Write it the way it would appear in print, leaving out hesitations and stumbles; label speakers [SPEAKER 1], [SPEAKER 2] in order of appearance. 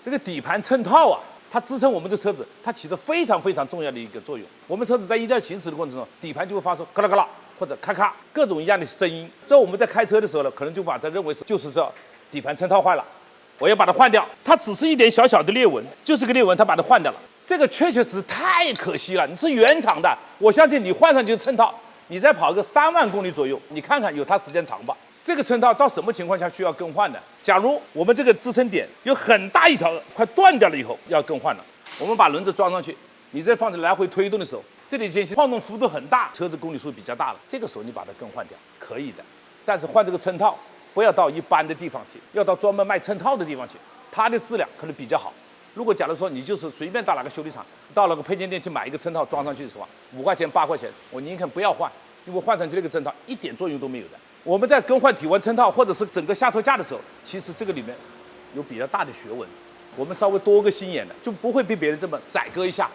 [SPEAKER 1] 这个底盘衬套啊，它支撑我们这车子，它起着非常非常重要的一个作用。我们车子在一定要行驶的过程中，底盘就会发出嘎啦嘎啦或者咔咔各种一样的声音。这我们在开车的时候呢，可能就把它认为就是这底盘衬套坏了，我要把它换掉。它只是一点小小的裂纹，就是个裂纹，它把它换掉了。这个确实太可惜了。你是原厂的，我相信你换上去衬套，你再跑个3万公里左右，你看看有它时间长吧？这个衬套到什么情况下需要更换呢？假如我们这个支撑点有很大一条快断掉了以后要更换了，我们把轮子装上去，你再放着来回推动的时候，这里间隙晃动幅度很大，车子公里数比较大了，这个时候你把它更换掉可以的。但是换这个衬套不要到一般的地方去，要到专门卖衬套的地方去，它的质量可能比较好。如果假如说你就是随便到哪个修理厂，到了个配件店去买一个衬套装上去的话，5块钱8块钱，我宁肯不要换，因为换上去那个衬套一点作用都没有的。我们在更换体温衬套或者是整个下托架的时候，其实这个里面有比较大的学问，我们稍微多个心眼的，就不会被别人这么宰割一下。